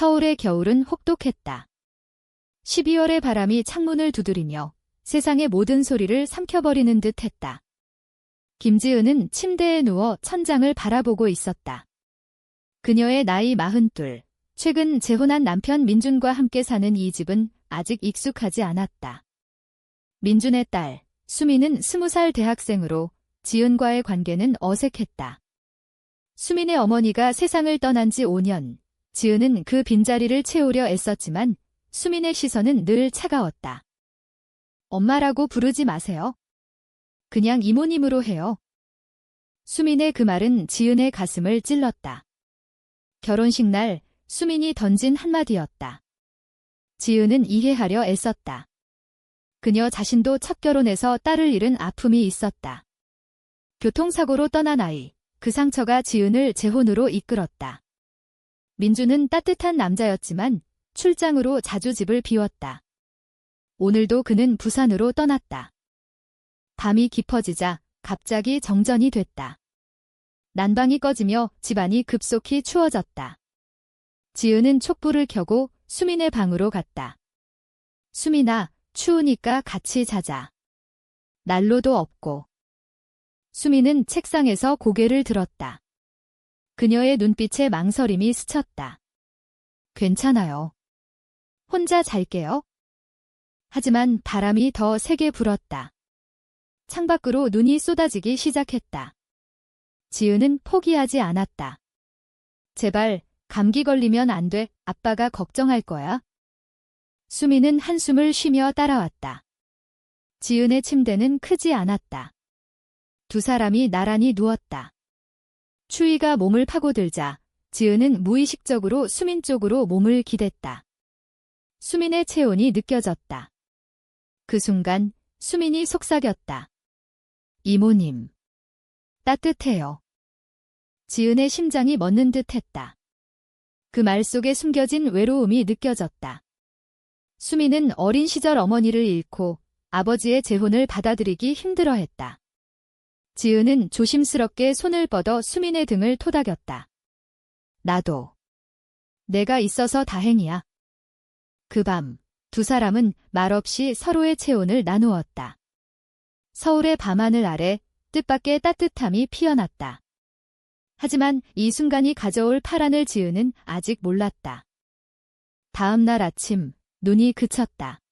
서울의 겨울은 혹독했다. 12월의 바람이 창문을 두드리며 세상의 모든 소리를 삼켜버리는 듯 했다. 김지은은 침대에 누워 천장을 바라보고 있었다. 그녀의 나이 42, 최근 재혼한 남편 민준과 함께 사는 이 집은 아직 익숙하지 않았다. 민준의 딸, 수미는 20살 대학생으로 지은과의 관계는 어색했다. 수민의 어머니가 세상을 떠난 지 5년, 지은은 그 빈자리를 채우려 애썼지만 수민의 시선은 늘 차가웠다. 엄마라고 부르지 마세요. 그냥 이모님으로 해요. 수민의 그 말은 지은의 가슴을 찔렀다. 결혼식 날 수민이 던진 한마디였다. 지은은 이해하려 애썼다. 그녀 자신도 첫 결혼에서 딸을 잃은 아픔이 있었다. 교통사고로 떠난 아이, 그 상처가 지은을 재혼으로 이끌었다. 민주는 따뜻한 남자였지만 출장으로 자주 집을 비웠다. 오늘도 그는 부산으로 떠났다. 밤이 깊어지자 갑자기 정전이 됐다. 난방이 꺼지며 집안이 급속히 추워졌다. 지은은 촛불을 켜고 수민의 방으로 갔다. 수민아, 추우니까 같이 자자. 난로도 없고. 수민은 책상에서 고개를 들었다. 그녀의 눈빛에 망설임이 스쳤다. 괜찮아요. 혼자 잘게요. 하지만 바람이 더 세게 불었다. 창밖으로 눈이 쏟아지기 시작했다. 지은은 포기하지 않았다. 제발 감기 걸리면 안 돼. 아빠가 걱정할 거야. 수민은 한숨을 쉬며 따라왔다. 지은의 침대는 크지 않았다. 두 사람이 나란히 누웠다. 추위가 몸을 파고들자 지은은 무의식적으로 수민 쪽으로 몸을 기댔다. 수민의 체온이 느껴졌다. 그 순간 수민이 속삭였다. 이모님. 따뜻해요. 지은의 심장이 멎는 듯 했다. 그 말 속에 숨겨진 외로움이 느껴졌다. 수민은 어린 시절 어머니를 잃고 아버지의 재혼을 받아들이기 힘들어했다. 지은은 조심스럽게 손을 뻗어 수민의 등을 토닥였다. 나도. 내가 있어서 다행이야. 그 밤, 두 사람은 말없이 서로의 체온을 나누었다. 서울의 밤하늘 아래 뜻밖의 따뜻함이 피어났다. 하지만 이 순간이 가져올 파란을 지은은 아직 몰랐다. 다음 날 아침, 눈이 그쳤다.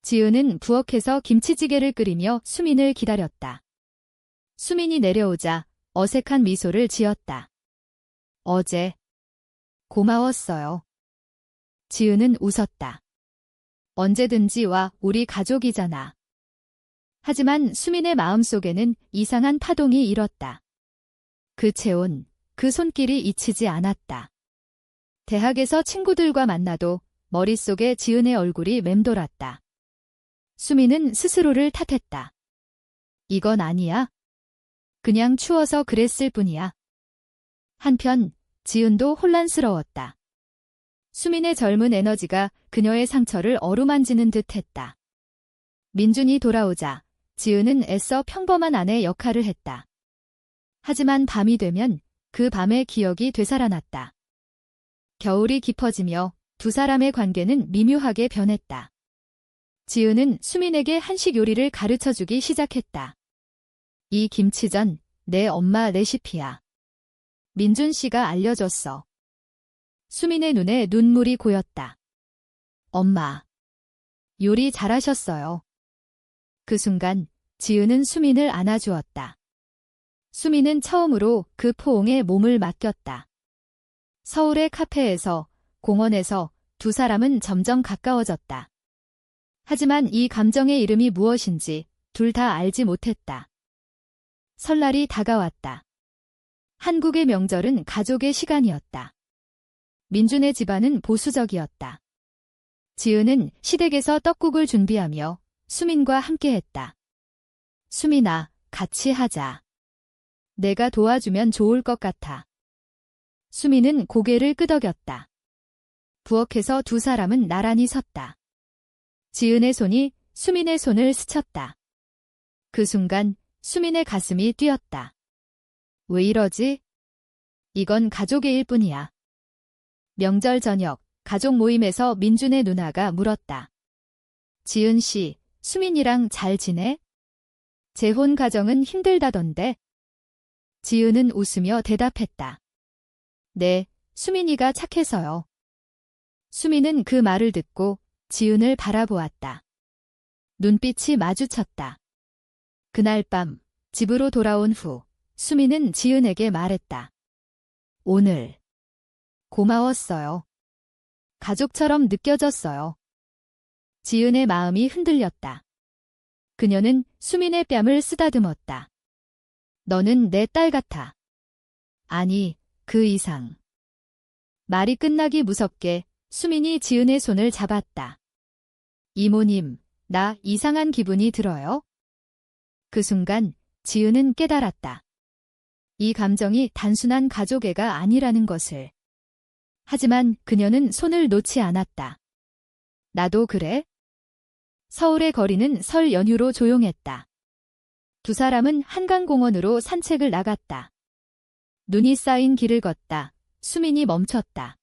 지은은 부엌에서 김치찌개를 끓이며 수민을 기다렸다. 수민이 내려오자 어색한 미소를 지었다. 어제 고마웠어요. 지은은 웃었다. 언제든지 와, 우리 가족이잖아. 하지만 수민의 마음속에는 이상한 파동이 일었다. 그 체온, 그 손길이 잊히지 않았다. 대학에서 친구들과 만나도 머릿속에 지은의 얼굴이 맴돌았다. 수민은 스스로를 탓했다. 이건 아니야. 그냥 추워서 그랬을 뿐이야. 한편 지은도 혼란스러웠다. 수민의 젊은 에너지가 그녀의 상처를 어루만지는 듯했다. 민준이 돌아오자 지은은 애써 평범한 아내 역할을 했다. 하지만 밤이 되면 그 밤의 기억이 되살아났다. 겨울이 깊어지며 두 사람의 관계는 미묘하게 변했다. 지은은 수민에게 한식 요리를 가르쳐주기 시작했다. 이 김치전 내 엄마 레시피야. 민준 씨가 알려줬어. 수민의 눈에 눈물이 고였다. 엄마. 요리 잘하셨어요. 그 순간 지은은 수민을 안아주었다. 수민은 처음으로 그 포옹에 몸을 맡겼다. 서울의 카페에서, 공원에서 두 사람은 점점 가까워졌다. 하지만 이 감정의 이름이 무엇인지 둘 다 알지 못했다. 설날이 다가왔다. 한국의 명절은 가족의 시간이었다. 민준의 집안은 보수적이었다. 지은은 시댁에서 떡국을 준비하며 수민과 함께했다. 수민아, 같이 하자. 내가 도와주면 좋을 것 같아. 수민은 고개를 끄덕였다. 부엌에서 두 사람은 나란히 섰다. 지은의 손이 수민의 손을 스쳤다. 그 순간 수민의 가슴이 뛰었다. 왜 이러지? 이건 가족의 일뿐이야. 명절 저녁, 가족 모임에서 민준의 누나가 물었다. 지은 씨, 수민이랑 잘 지내? 재혼 가정은 힘들다던데. 지은은 웃으며 대답했다. 네, 수민이가 착해서요. 수민은 그 말을 듣고 지은을 바라보았다. 눈빛이 마주쳤다. 그날 밤, 집으로 돌아온 후, 수민은 지은에게 말했다. 오늘 고마웠어요. 가족처럼 느껴졌어요. 지은의 마음이 흔들렸다. 그녀는 수민의 뺨을 쓰다듬었다. 너는 내 딸 같아. 아니, 그 이상. 말이 끝나기 무섭게 수민이 지은의 손을 잡았다. 이모님, 나 이상한 기분이 들어요? 그 순간 지은은 깨달았다. 이 감정이 단순한 가족애가 아니라는 것을. 하지만 그녀는 손을 놓지 않았다. 나도 그래? 서울의 거리는 설 연휴로 조용했다. 두 사람은 한강공원으로 산책을 나갔다. 눈이 쌓인 길을 걷다. 수민이 멈췄다.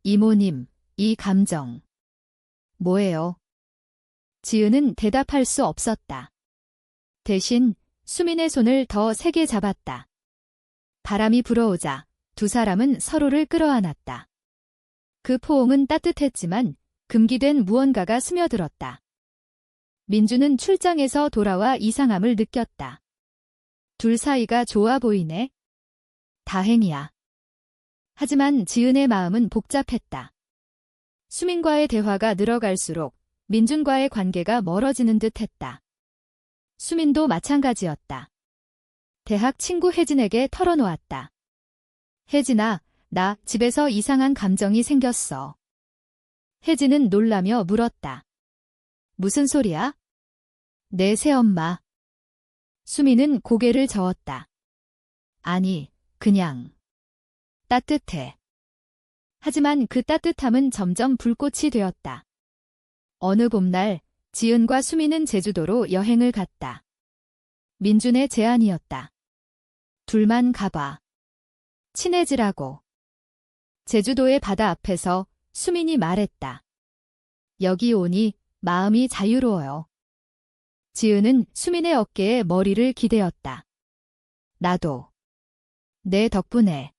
이모님, 이 감정. 뭐예요? 지은은 대답할 수 없었다. 대신 수민의 손을 더 세게 잡았다. 바람이 불어오자 두 사람은 서로를 끌어안았다. 그 포옹은 따뜻했지만 금기된 무언가가 스며들었다. 민주는 출장에서 돌아와 이상함을 느꼈다. 둘 사이가 좋아 보이네. 다행이야. 하지만 지은의 마음은 복잡했다. 수민과의 대화가 늘어갈수록 민준과의 관계가 멀어지는 듯했다. 수민도 마찬가지였다. 대학 친구 혜진에게 털어놓았다. 혜진아, 나 집에서 이상한 감정이 생겼어. 혜진은 놀라며 물었다. 무슨 소리야? 내 새엄마. 수민은 고개를 저었다. 아니, 그냥 따뜻해. 하지만 그 따뜻함은 점점 불꽃이 되었다. 어느 봄날 지은과 수민은 제주도로 여행을 갔다. 민준의 제안이었다. 둘만 가봐. 친해지라고. 제주도의 바다 앞에서 수민이 말했다. 여기 오니 마음이 자유로워요. 지은은 수민의 어깨에 머리를 기대었다. 나도. 내 덕분에.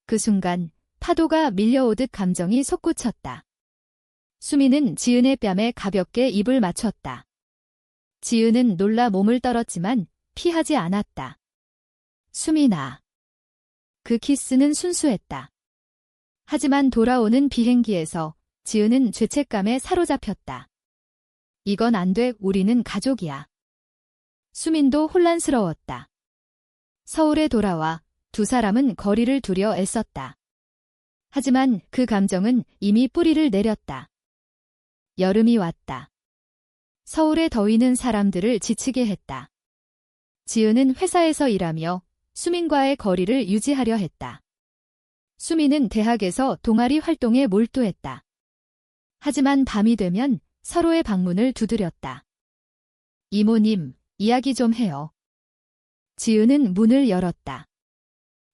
그 순간 파도가 밀려오듯 감정이 솟구쳤다. 수민은 지은의 뺨에 가볍게 입을 맞췄다. 지은은 놀라 몸을 떨었지만 피하지 않았다. 수민아. 그 키스는 순수했다. 하지만 돌아오는 비행기에서 지은은 죄책감에 사로잡혔다. 이건 안 돼, 우리는 가족이야. 수민도 혼란스러웠다. 서울에 돌아와 두 사람은 거리를 두려 애썼다. 하지만 그 감정은 이미 뿌리를 내렸다. 여름이 왔다. 서울의 더위는 사람들을 지치게 했다. 지은은 회사에서 일하며 수민과의 거리를 유지하려 했다. 수민은 대학에서 동아리 활동에 몰두했다. 하지만 밤이 되면 서로의 방문을 두드렸다. 이모님, 이야기 좀 해요. 지은은 문을 열었다.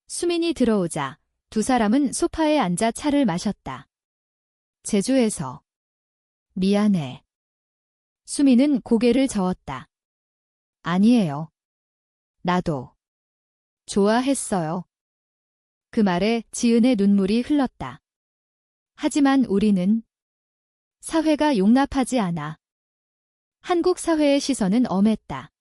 수민이 들어오자 두 사람은 소파에 앉아 차를 마셨다. 제주에서. 미안해. 수민은 고개를 저었다. 아니에요. 나도. 좋아했어요. 그 말에 지은의 눈물이 흘렀다. 하지만 우리는 사회가 용납하지 않아. 한국 사회의 시선은 엄했다.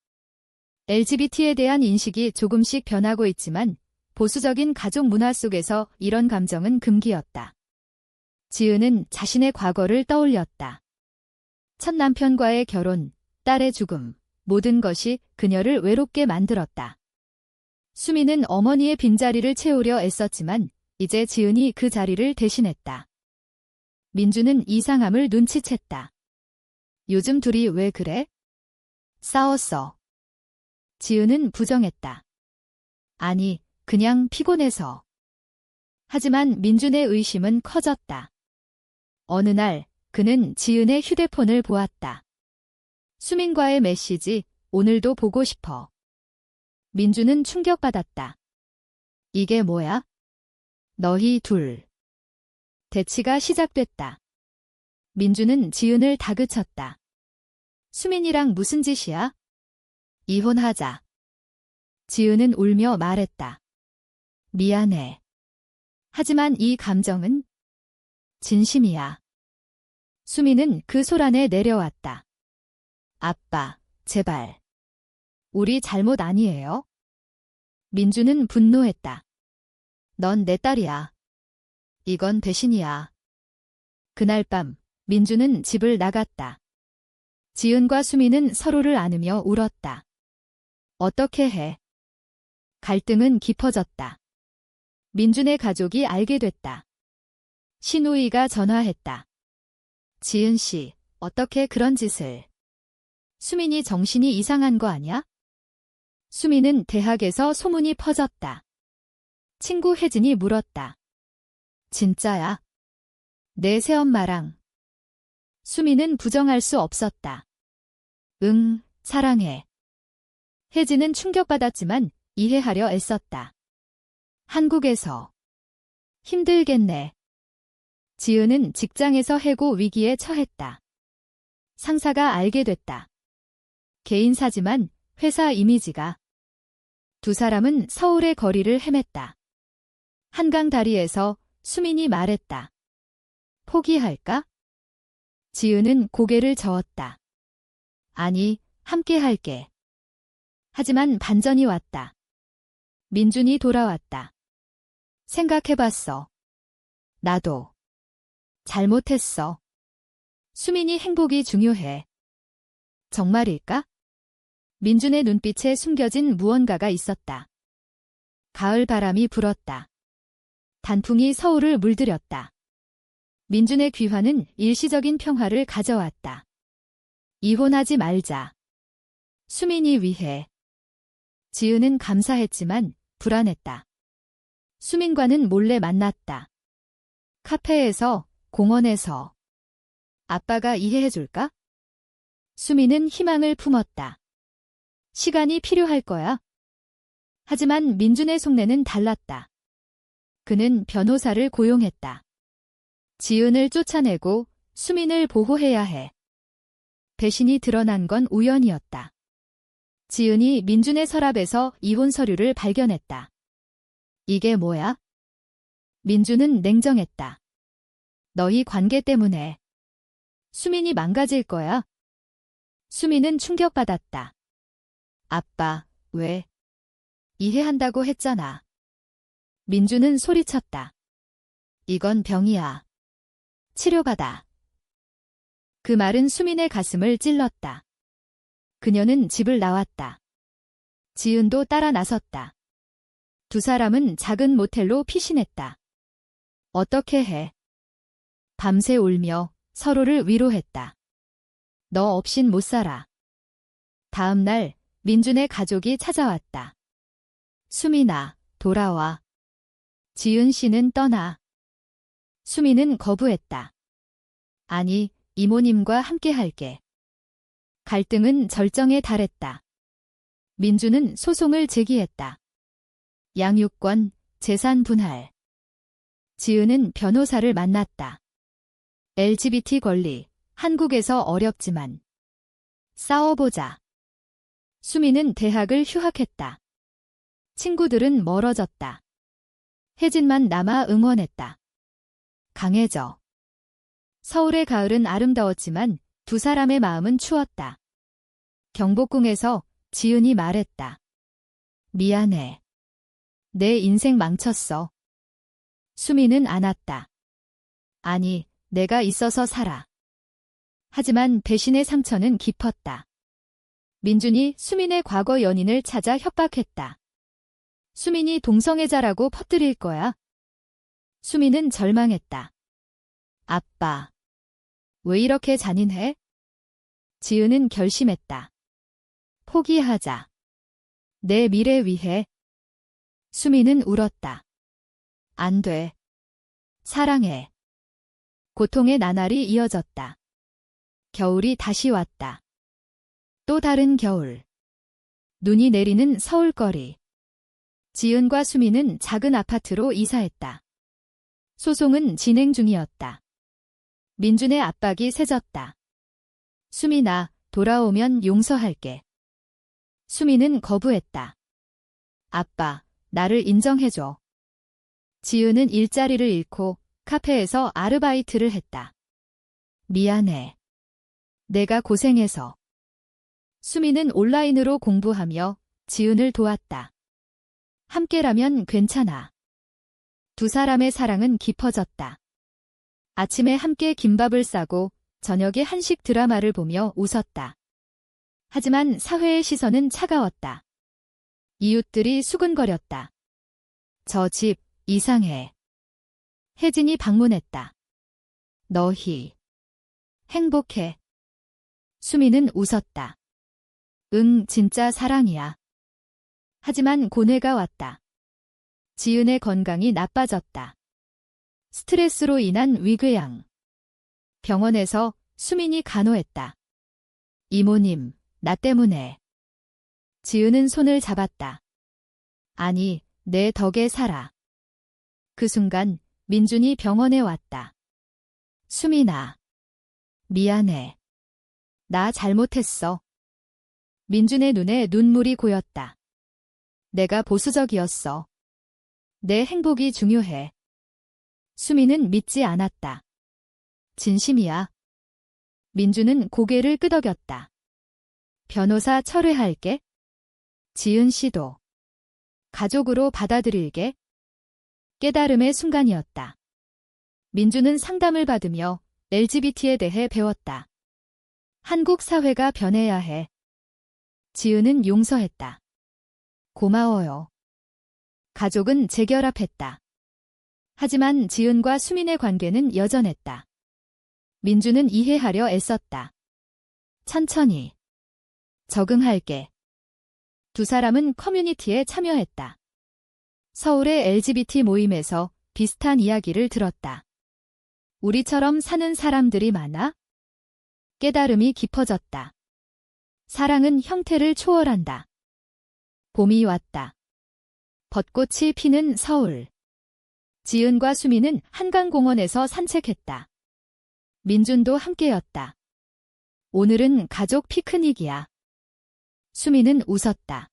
LGBT에 대한 인식이 조금씩 변하고 있지만 보수적인 가족 문화 속에서 이런 감정은 금기였다. 지은은 자신의 과거를 떠올렸다. 첫 남편과의 결혼, 딸의 죽음, 모든 것이 그녀를 외롭게 만들었다. 수민은 어머니의 빈자리를 채우려 애썼지만 이제 지은이 그 자리를 대신했다. 민주는 이상함을 눈치챘다. 요즘 둘이 왜 그래? 싸웠어. 지은은 부정했다. 아니, 그냥 피곤해서. 하지만 민준의 의심은 커졌다. 어느 날 그는 지은의 휴대폰을 보았다. 수민과의 메시지, 오늘도 보고 싶어. 민준은 충격받았다. 이게 뭐야? 너희 둘. 대치가 시작됐다. 민주는 지은을 다그쳤다. 수민이랑 무슨 짓이야? 이혼하자. 지은은 울며 말했다. 미안해. 하지만 이 감정은 진심이야. 수민은 그 소란에 내려왔다. 아빠, 제발. 우리 잘못 아니에요? 민주는 분노했다. 넌 내 딸이야. 이건 배신이야. 그날 밤, 민주는 집을 나갔다. 지은과 수민은 서로를 안으며 울었다. 어떻게 해? 갈등은 깊어졌다. 민준의 가족이 알게 됐다. 시누이가 전화했다. 지은 씨, 어떻게 그런 짓을? 수민이 정신이 이상한 거 아니야? 수민은 대학에서 소문이 퍼졌다. 친구 혜진이 물었다. 진짜야? 내 새엄마랑. 수민은 부정할 수 없었다. 응, 사랑해. 혜진은 충격받았지만 이해하려 애썼다. 한국에서. 힘들겠네. 지은은 직장에서 해고 위기에 처했다. 상사가 알게 됐다. 개인사지만 회사 이미지가. 두 사람은 서울의 거리를 헤맸다. 한강 다리에서 수민이 말했다. 포기할까? 지은은 고개를 저었다. 아니, 함께 할게. 하지만 반전이 왔다. 민준이 돌아왔다. 생각해봤어. 나도. 잘못했어. 수민이 행복이 중요해. 정말일까? 민준의 눈빛에 숨겨진 무언가가 있었다. 가을 바람이 불었다. 단풍이 서울을 물들였다. 민준의 귀환은 일시적인 평화를 가져왔다. 이혼하지 말자. 수민이 위해. 지은은 감사했지만 불안했다. 수민과는 몰래 만났다. 카페에서, 공원에서. 아빠가 이해해줄까? 수민은 희망을 품었다. 시간이 필요할 거야. 하지만 민준의 속내는 달랐다. 그는 변호사를 고용했다. 지은을 쫓아내고 수민을 보호해야 해. 배신이 드러난 건 우연이었다. 지은이 민준의 서랍에서 이혼 서류를 발견했다. 이게 뭐야? 민준은 냉정했다. 너희 관계 때문에. 수민이 망가질 거야. 수민은 충격받았다. 아빠, 왜? 이해한다고 했잖아. 민준은 소리쳤다. 이건 병이야. 치료받아. 그 말은 수민의 가슴을 찔렀다. 그녀는 집을 나왔다. 지은도 따라 나섰다. 두 사람은 작은 모텔로 피신했다. 어떻게 해? 밤새 울며 서로를 위로했다. 너 없인 못 살아. 다음 날 민준의 가족이 찾아왔다. 수민아, 돌아와. 지은 씨는 떠나. 수민은 거부했다. 아니, 이모님과 함께 할게. 갈등은 절정에 달했다. 민준은 소송을 제기했다. 양육권, 재산 분할. 지은은 변호사를 만났다. LGBT 권리, 한국에서 어렵지만. 싸워보자. 수민은 대학을 휴학했다. 친구들은 멀어졌다. 혜진만 남아 응원했다. 강해져. 서울의 가을은 아름다웠지만 두 사람의 마음은 추웠다. 경복궁에서 지은이 말했다. 미안해. 내 인생 망쳤어. 수민은 안았다. 아니, 내가 있어서 살아. 하지만 배신의 상처는 깊었다. 민준이 수민의 과거 연인을 찾아 협박했다. 수민이 동성애자라고 퍼뜨릴 거야. 수민은 절망했다. 아빠. 왜 이렇게 잔인해? 지은은 결심했다. 포기하자. 내 미래 위해. 수민은 울었다. 안 돼. 사랑해. 고통의 나날이 이어졌다. 겨울이 다시 왔다. 또 다른 겨울. 눈이 내리는 서울거리. 지은과 수민은 작은 아파트로 이사했다. 소송은 진행 중이었다. 민준의 압박이 세졌다. 수민아, 돌아오면 용서할게. 수민은 거부했다. 아빠, 나를 인정해줘. 지은은 일자리를 잃고 카페에서 아르바이트를 했다. 미안해. 내가 고생해서. 수민은 온라인으로 공부하며 지은을 도왔다. 함께라면 괜찮아. 두 사람의 사랑은 깊어졌다. 아침에 함께 김밥을 싸고 저녁에 한식 드라마를 보며 웃었다. 하지만 사회의 시선은 차가웠다. 이웃들이 수근거렸다. 저 집 이상해. 혜진이 방문했다. 너희 행복해. 수민은 웃었다. 응, 진짜 사랑이야. 하지만 고뇌가 왔다. 지은의 건강이 나빠졌다. 스트레스로 인한 위궤양. 병원에서 수민이 간호했다. 이모님, 나 때문에. 지은은 손을 잡았다. 아니, 내 덕에 살아. 그 순간 민준이 병원에 왔다. 수민아. 미안해. 나 잘못했어. 민준의 눈에 눈물이 고였다. 내가 보수적이었어. 내 행복이 중요해. 수민은 믿지 않았다. 진심이야. 민준은 고개를 끄덕였다. 변호사 철회할게. 지은 씨도. 가족으로 받아들일게. 깨달음의 순간이었다. 민준은 상담을 받으며 LGBT에 대해 배웠다. 한국 사회가 변해야 해. 지은은 용서했다. 고마워요. 가족은 재결합했다. 하지만 지은과 수민의 관계는 여전했다. 민준은 이해하려 애썼다. 천천히. 적응할게. 두 사람은 커뮤니티에 참여했다. 서울의 LGBT 모임에서 비슷한 이야기를 들었다. 우리처럼 사는 사람들이 많아? 깨달음이 깊어졌다. 사랑은 형태를 초월한다. 봄이 왔다. 벚꽃이 피는 서울. 지은과 수민은 한강공원에서 산책했다. 민준도 함께였다. 오늘은 가족 피크닉이야. 수민은 웃었다.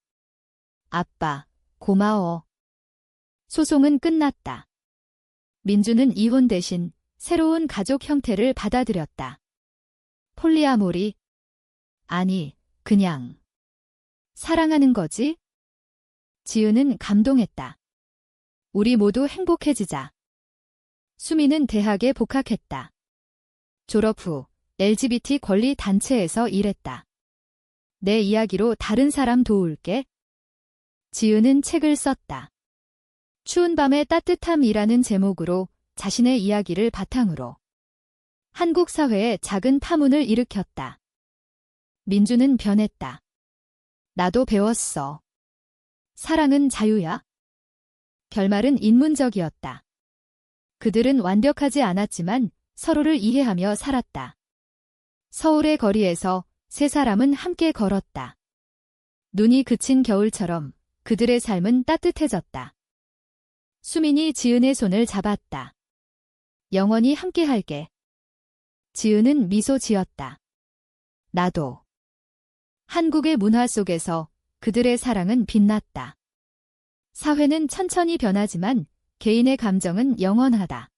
아빠, 고마워. 소송은 끝났다. 민준은 이혼 대신 새로운 가족 형태를 받아들였다. 폴리아모리? 아니, 그냥 사랑하는 거지? 지은은 감동했다. 우리 모두 행복해지자. 수민은 대학에 복학했다. 졸업 후 LGBT 권리 단체에서 일했다. 내 이야기로 다른 사람 도울게. 지은은 책을 썼다. 추운 밤의 따뜻함이라는 제목으로 자신의 이야기를 바탕으로 한국 사회에 작은 파문을 일으켰다. 민준은 변했다. 나도 배웠어. 사랑은 자유야. 결말은 인문적이었다. 그들은 완벽하지 않았지만 서로를 이해하며 살았다. 서울의 거리에서 세 사람은 함께 걸었다. 눈이 그친 겨울처럼 그들의 삶은 따뜻해졌다. 수민이 지은의 손을 잡았다. 영원히 함께할게. 지은은 미소 지었다. 나도. 한국의 문화 속에서 그들의 사랑은 빛났다. 사회는 천천히 변하지만 개인의 감정은 영원하다.